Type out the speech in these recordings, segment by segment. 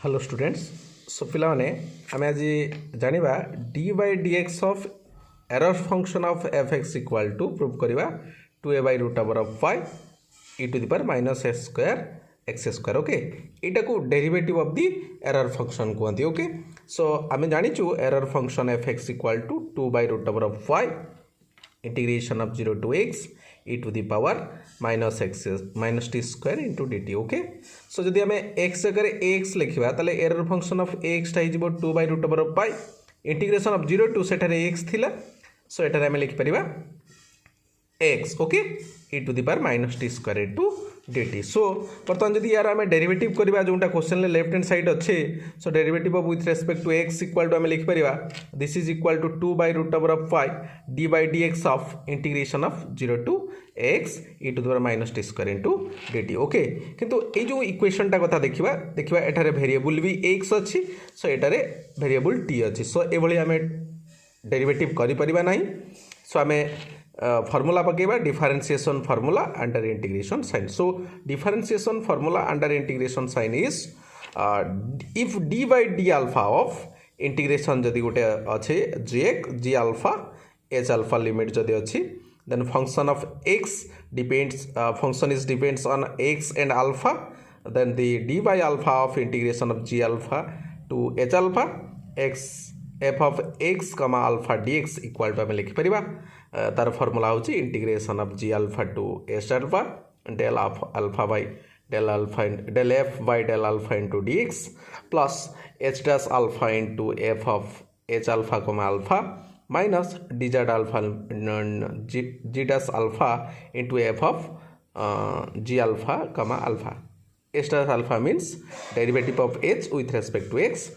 Hello students so पिला माने आमे आज जानिबा d by dx of error function of fx equal to prove करिबा 2a by root over of 5 e to the power minus s square x square okay एटा को derivative of the error function कहंती okay so आमे जानिचु error function fx equal to 2 by root over of 5 integration of 0 to x e to the power minus t square into dt okay so जदि आमे x जगह x लिखिबा ताले error function of x टा हिजबो 2 by root over of pi integration of 0 to सेठारे x थिला so एटारे आमे लिखि परिबा x okay e to the power minus t square into dt so बर्तमान जदि यार आमे डेरिवेटिव करबा जोंटा क्वेश्चन ले लेफ्ट हैंड साइड अच्छे so derivative of with respect to x equal to आमे लिखि परिबा this is equal to 2 by root over of 5 d by dx of integration of 0 to x e to the power minus t square into dt okay किंतु ए जो equation टा कथा देखिबा एठारे variable भी x अछि सो एटारे वेरिएबल t अछि सो ए भली आमे डेरिवेटिव करि परिबा नाही सो आमे formula पकेबा differentiation formula under integration sign so differentiation formula under integration sign is if d by d alpha of integration जदि गोटे अच्छे g alpha h alpha limit जदि अच्छी then function of x depends function is depends on x and alpha then the d by alpha of integration of g alpha to h alpha x f of x comma alpha dx equal to आमे लिखि परिबा तार formula होची integration of g alpha to s alpha del alpha by del alpha del f by del alpha into dx plus h dash alpha into f of h alpha comma alpha minus d z alpha g dash alpha into f of g alpha comma alpha h dash alpha means derivative of h with respect to x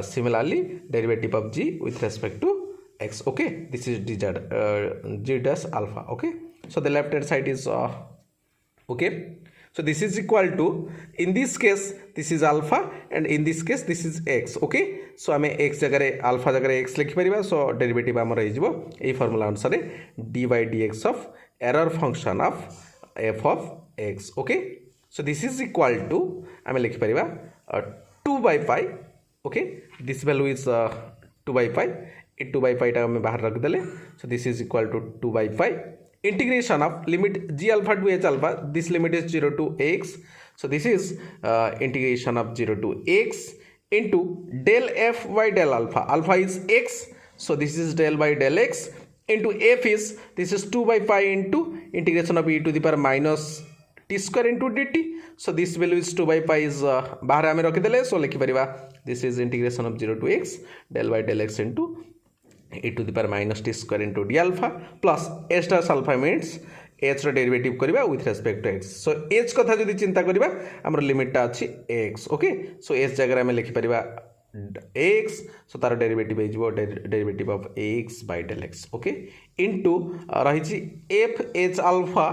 similarly derivative of g with respect to x okay this is dz g dash alpha okay so the left hand side is okay so this is equal to in this case this is alpha and in this case this is x okay so आमे x जगह alpha जगह x लिखि परिबा so derivative हमर रहि जिवो एई formula अनुसार d by dx of error function of f of x okay so this is equal to आमे लिखि परिबा 2 by pi okay this value is 2 by pi 2 by pi टा हमें बाहर रख देले so this is equal to 2 by pi integration of limit g alpha to h alpha this limit is 0 to x so this is integration of 0 to x into del f by del alpha is x so this is del by del x into f is this is 2 by pi into integration of e to the power minus t square into dt so this value is 2 by pi is बाहर हमें रख देले so लिखि परिबा this is integration of 0 to x del by del x into e to the power minus t square into d alpha plus h dash alpha means h row derivative करिबा with respect to x so h कथा जदि चिंता करिबा हमर limit ता अछि x okay so h जगह में लिखि परिबा x so तार डेरिवेटिव हिजबो derivative of x by del x okay into रहि छि f h alpha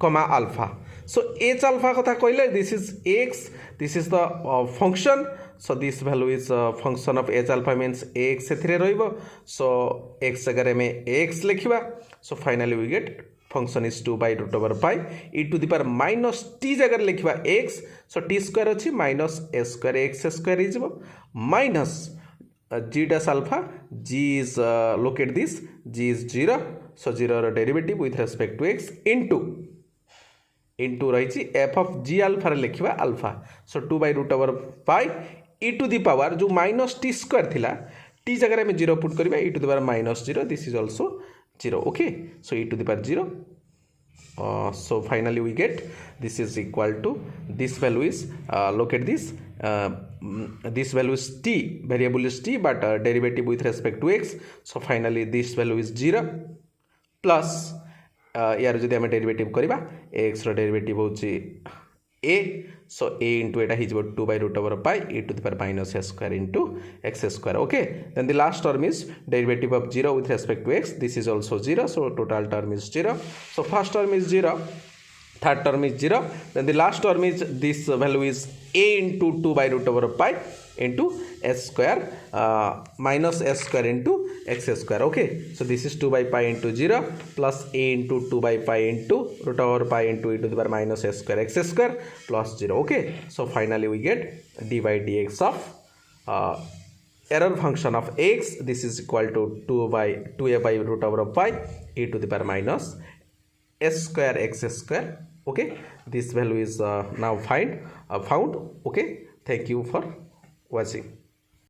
comma alpha so h alpha कथा कहले this is x this is the function so this value is function of h alpha means x एथिरे रहइबो so x जगह में x लिखिबा so finally we get function is 2 by root over pi e to the power minus t जगह लिखिबा x so t square अछि minus s square x square हिजबो minus g dash alpha g is look at this g is 0 so 0 row derivative with respect to x into रही f of g alpha रे लिखिबा alpha so 2 by root over pi e to the power जो minus t square थिला t जगह में 0 put करिबा e to the power minus 0 this is also 0 okay so e to the power 0 so finally we get this is equal to this value is look at this this value is t variable is t but derivative with respect to x so finally this value is 0 plus यार जदि आमे derivative करिबा x रो derivative होची a so a into eta हिजबो 2 by root over pi e to the power minus s square into x square okay then the last term is derivative of 0 with respect to x this is also 0 so total term is 0 so first term is 0 third term is 0 then the last term is this value is a into 2 by root over pi into s square minus s square into x square. Okay, so this is 2 by pi into 0 plus a into 2 by pi into root over pi into e to the power minus s square x square plus 0. Okay, so finally we get d by dx of error function of x. This is equal to 2a by root over pi e to the power minus s square x square. Okay, this value is now found. Okay, thank you for watching.